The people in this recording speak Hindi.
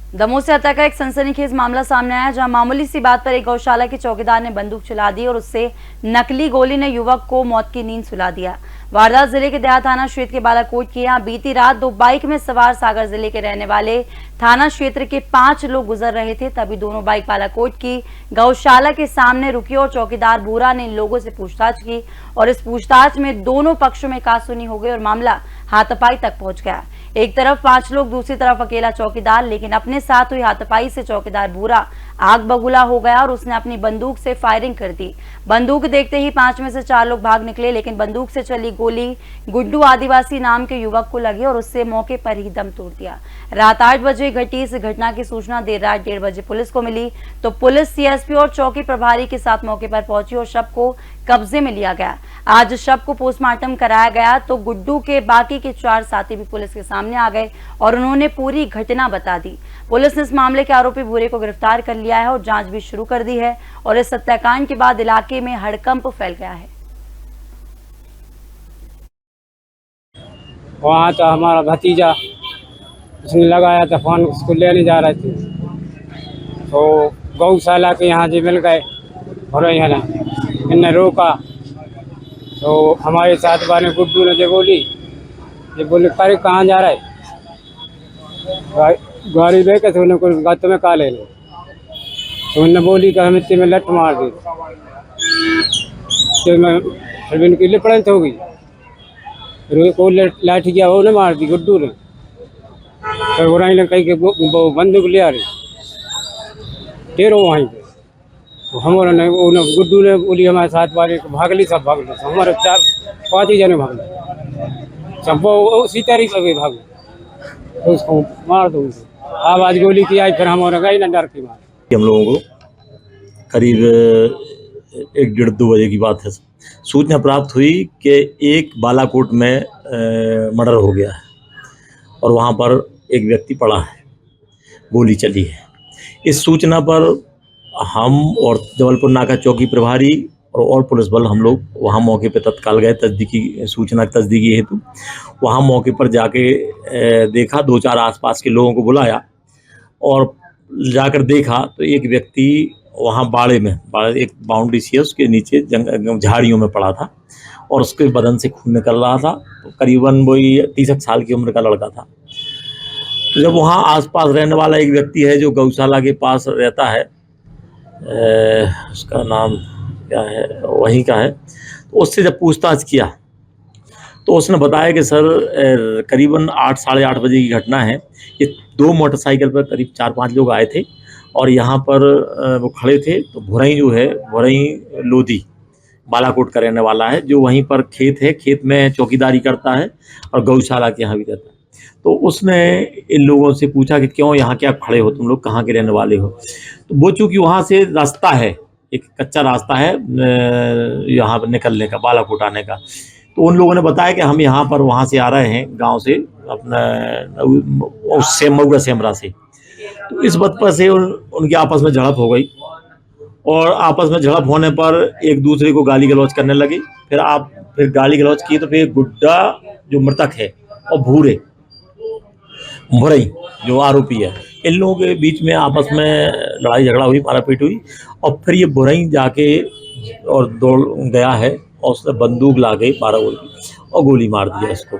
दमोह से हत्या का एक सनसनीखेज मामला सामने आया, जहां मामूली सी बात पर एक गौशाला के चौकीदार ने बंदूक चला दी और उससे नकली गोली ने युवक को मौत की नींद सुला दिया। वारदात जिले के देहा थाना क्षेत्र के बालाकोट की। यहाँ बीती रात दो बाइक में सवार सागर जिले के रहने वाले थाना क्षेत्र के 5 लोग गुजर रहे थे, तभी दोनों बाइक बालाकोट की गौशाला के सामने रुकी और चौकीदार बूरा ने इन लोगों से पूछताछ की और इस पूछताछ में दोनों पक्षों में कहासुनी हो गई और मामला हाथापाई तक पहुंच गया। एक तरफ 5 लोग, दूसरी तरफ अकेला चौकीदार, लेकिन अपने साथ हुई हाथापाई से चौकीदार बूरा आग बबूला हो गया और उसने अपनी बंदूक से फायरिंग कर दी। बंदूक देखते ही 5 में से 4 लोग भाग निकले, लेकिन बंदूक से चली गोली गुड्डू आदिवासी नाम के युवक को लगी और उससे मौके पर ही दम तोड़ दिया। रात 8 बजे घटी इस घटना की सूचना देर रात 1:30 बजे पुलिस को मिली, तो पुलिस सीएसपी और चौकी प्रभारी के साथ मौके पर पहुंची और शव को कब्जे में लिया गया। आज शव को पोस्टमार्टम कराया गया, तो गुड्डू के बाकी के 4 साथी भी पुलिस के सामने आ गए और उन्होंने पूरी घटना बता दी। पुलिस ने इस मामले के आरोपी बूरे को गिरफ्तार कर लिया है और जांच भी शुरू कर दी है और इस हत्याकांड के बाद इलाके में हड़कंप फैल गया है। वहाँ तो हमारा भतीजा, उसने लगाया था फोन, उसको लेने जा रहे थे तो गौशाला के यहाँ से मिल गए और यहाँ इन्हें रोका तो हमारे साथ वाले गुड्डू ने जो बोली, ये बोले करे कहाँ जा रहा है, गाड़ी लेके तो उन्हें कुछ बात में कहा ले लो, तो उन्होंने बोली कि हम इतने में लट मार दी, तो मैं फिर इनकी लिपड़न हो गई, फिर को लाठी किया, वो ने मार दी गुड्डू ने, फिर बुराई ने कही कि वो बंदूक ले आ रही टेरो वहीं पे, तो हमारे ने गुड्डू ने बोली हमारे साथ वाले भागली, सब भागले, हमारे 4-5 ही जने भागले, सब वो उसी तरीके से भागे, तो उसको मार दो, आवाज गोली की आई, फिर हमारे गई ना डर की मार। हम लोगों को करीब 1-1:30-2 बजे की बात है, सूचना प्राप्त हुई कि एक बालाकोट में मर्डर हो गया है और वहाँ पर एक व्यक्ति पड़ा है, गोली चली है। इस सूचना पर हम और जबलपुर नाका चौकी प्रभारी और पुलिस बल हम लोग वहाँ मौके पर तत्काल गए, तस्दीकी हेतु। वहाँ मौके पर जाके देखा, 2-4 आसपास के लोगों को बुलाया और जाकर देखा तो एक व्यक्ति वहाँ बाड़े में, एक बाउंड्री सी है उसके नीचे झाड़ियों में पड़ा था और उसके बदन से खून निकल रहा था। तो करीबन वही 30 साल की उम्र का लड़का था। तो जब वहाँ आसपास रहने वाला एक व्यक्ति है जो गौशाला के पास रहता है, उसका नाम क्या है, वहीं का है, तो उससे जब पूछताछ किया तो उसने बताया कि सर करीबन 8-8:30 बजे की घटना है। ये 2 मोटरसाइकिल पर करीब 4-5 लोग आए थे और यहाँ पर वो खड़े थे। तो भुरई जो है, भुरई लोधी बालाकोट का रहने वाला है, जो वहीं पर खेत है, खेत में चौकीदारी करता है और गौशाला के यहाँ भी रहता है। तो उसने इन लोगों से पूछा कि क्यों यहाँ क्या खड़े हो, तुम लोग कहाँ के रहने वाले हो। तो वो चूँकि वहाँ से रास्ता है, एक कच्चा रास्ता है यहाँ पर निकलने का, बालाकोट आने का, तो उन लोगों ने बताया कि हम यहाँ पर वहाँ से आ रहे हैं गांव से, अपना उससे मऊगा सेमरा से। तो इस बात पर से उनकी आपस में झड़प हो गई और आपस में झड़प होने पर एक दूसरे को गाली गलौज करने लगे। फिर गाली गलौज की तो फिर गुड्डा जो मृतक है और भुरई जो आरोपी है, इन लोगों के बीच में आपस में लड़ाई झगड़ा हुई, मारापीट हुई और फिर ये भुरई जाके और दौड़ गया है और उसने बंदूक ला गई 12 गोली और गोली मार दिया इसको।